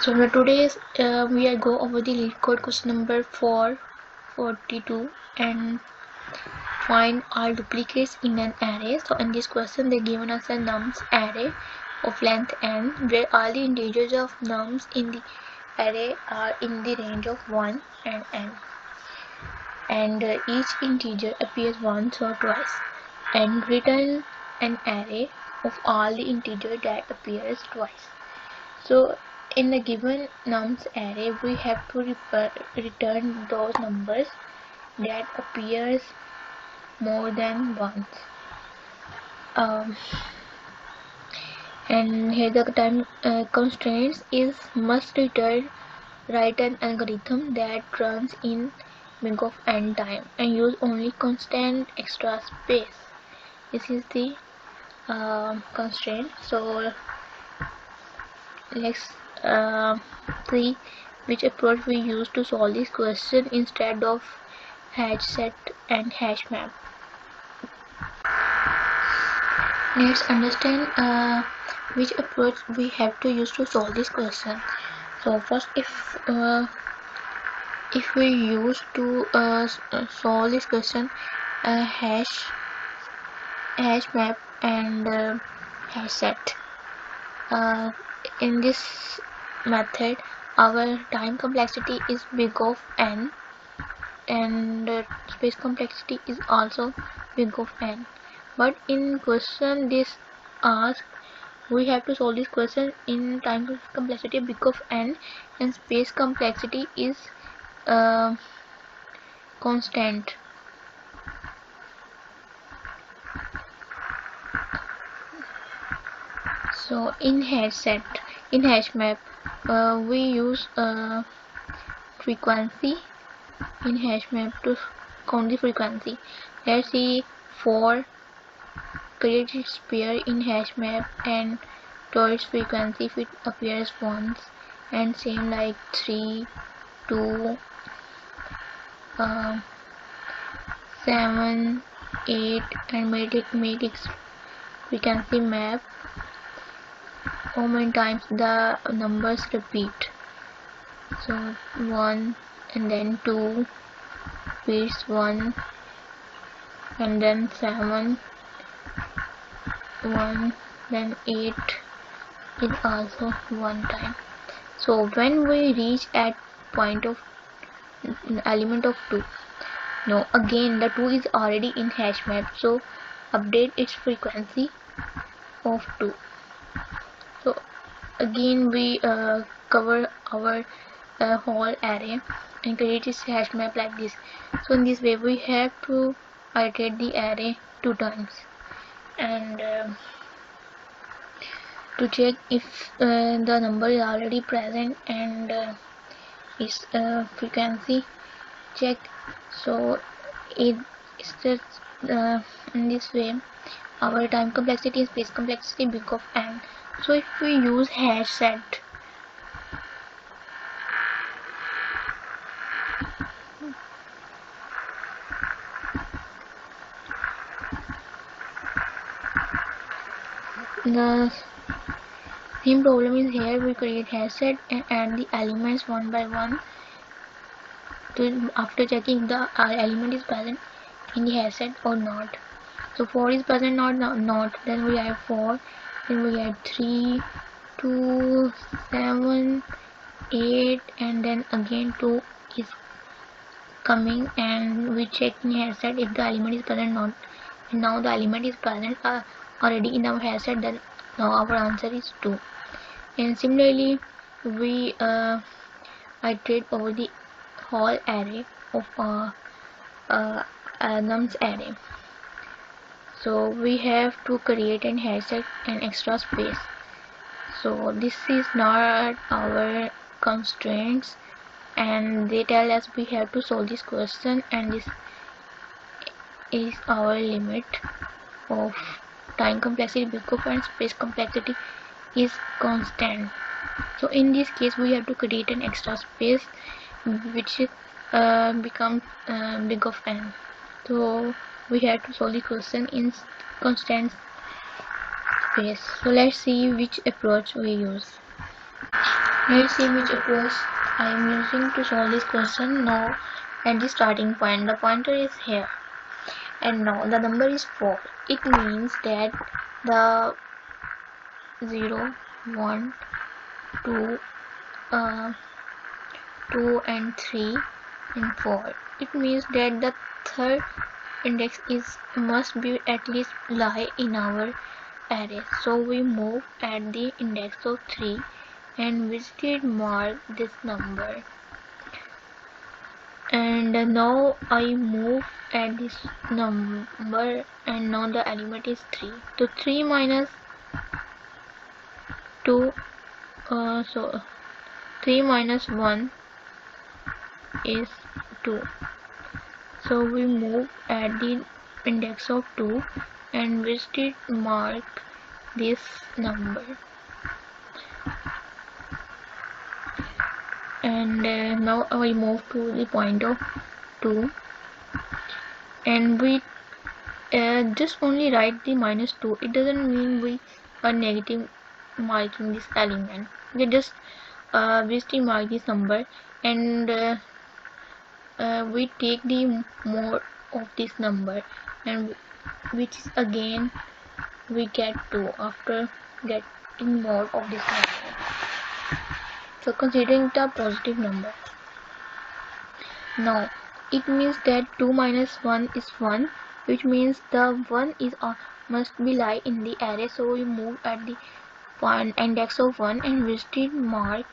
So today's we are go over the lead code question number 442 and find all duplicates in an array. So in this question they given us a nums array of length n where all the integers of nums in the array are in the range of 1 and n, and each integer appears once or twice, and return an array of all the integers that appears twice. So in the given nums array we have to return those numbers that appears more than once. And here the time constraints is must return write an algorithm that runs in big of n time and use only constant extra space. This is the constraint. So let's see which approach we use to solve this question instead of hash set and hash map. Let's understand which approach we have to use to solve this question. So first, if we use to solve this question hash map and hash set, in this method our time complexity is big of n and space complexity is also big of n. But in question this asks we have to solve this question in time complexity big of n and space complexity is constant. So in hash map we use frequency in hash map to count the frequency. Let's see 4 create its pair in hash map and store its frequency if it appears once, and same like 3, 2, 7, 8 and make its frequency map how many times the numbers repeat. So 1 and then 2 repeats 1 and then 7 1 then 8 is also 1 time. So when we reach at point of element of 2, no, again the 2 is already in hash map, so update its frequency of 2. So again we cover our whole array and create its hash map like this. So in this way we have to iterate the array 2 times, and to check if the number is already present and its frequency check. So it is just in this way our time complexity and space complexity big of n. So if we use hash set, the same problem is here. We create hash set and add the elements one by one after checking the element is present in the hash set or not. So 4 is present, not, then we add 4, then we add 3, 2, 7, 8 and then again 2 is coming, and we check in hash set if the element is present or not, and now the element is present already in our hash set, then now our answer is 2. And similarly we iterate over the whole array of nums array. So we have to create an hash set and extra space. So this is not our constraints, and they tell us we have to solve this question, and this is our limit of time complexity big of and space complexity is constant. So in this case we have to create an extra space which becomes big of n. So we have to solve the question in constant space. So let's see which approach we use. Let's see which approach I am using to solve this question. Now at the starting point, the pointer is here, and now the number is 4. It means that the 0, 1, 2, 2 and 3 and 4. It means that the third index must be at least lie in our array. So we move at the index of 3 and we still mark this number. And now I move at this number, and now the element is 3. So 3 minus 2, so 3 minus 1 is 2. So we move at the index of 2 and we still mark this number. And now I move to the point of 2 and we just only write the minus 2. It doesn't mean we are negative marking this element. We just we still mark this number, and we take the mode of this number, and which is again we get 2 after getting mode of this number. So considering the positive number, now it means that 2 minus 1 is 1, which means the 1 is must be lie in the array. So we move at the index of 1 and we still mark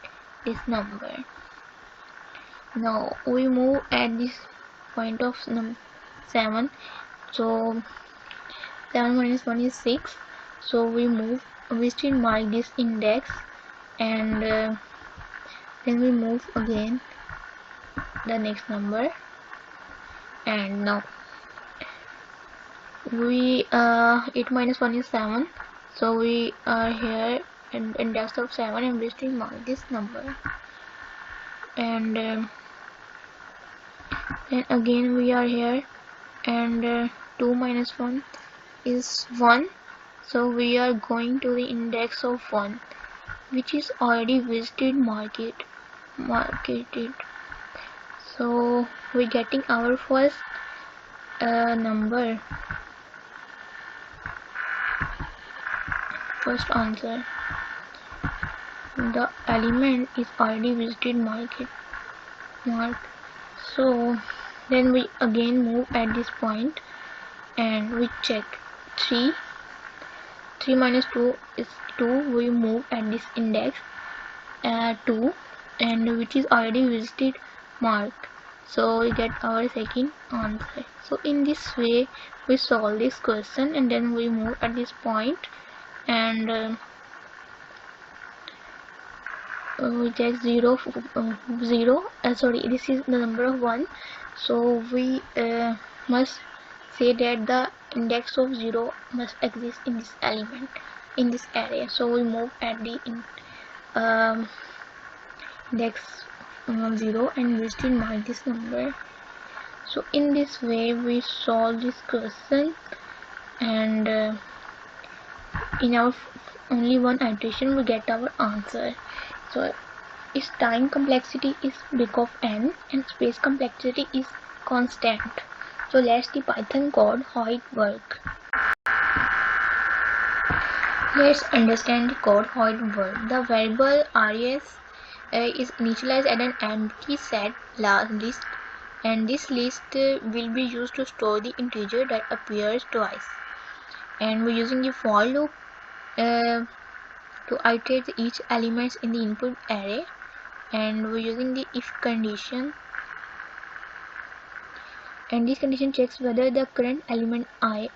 this number. Now we move at this point of 7. So 7 minus 1 is 6. So we still mark this index, and then we move again the next number, and now we 8 minus 1 is 7. So we are here in index of 7 and we still mark this number, and then again we are here, and 2 minus 1 is 1. So we are going to the index of 1, which is already visited, mark it. So we getting our first number, first answer. The element is already visited, mark. So then we again move at this point and we check 3 minus 2 is 2. We move at this index 2, and which is already visited, mark. So we get our second answer. So in this way we solve this question, and then we move at this point and we check 0, sorry, this is the number of 1. So we must say that the index of 0 must exist in this element, in this array. So we move at the index 0 and we still mark this number. So in this way we solve this question, and in our only one iteration we get our answer. So its time complexity is big of n and space complexity is constant. So let's see Python code how it works. Let's understand the code how it works. The variable res is initialized at an empty set list, and this list will be used to store the integer that appears twice. And we're using the for loop to iterate each element in the input array, and we're using the if condition, and this condition checks whether the current element I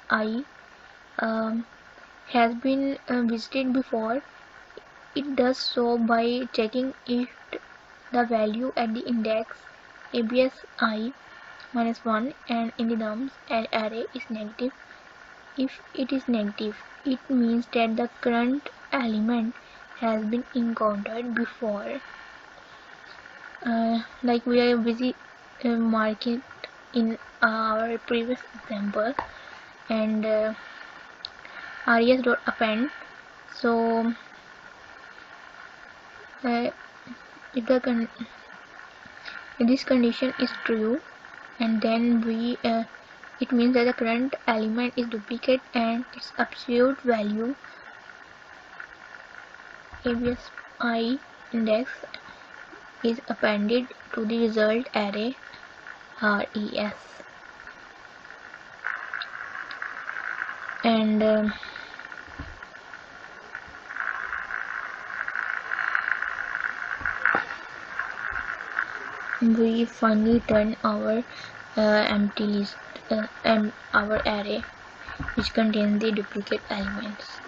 has been visited before. It does so by checking if the value at the index abs I minus 1 and in the nums array is negative. If it is negative, it means that the current element has been encountered before. Like we are busy marking in our previous example, and res.append. So if this condition is true, and then we it means that the current element is duplicate and its absolute value ABSI index is appended to the result array RES. And we finally turn our empty list our array which contains the duplicate elements.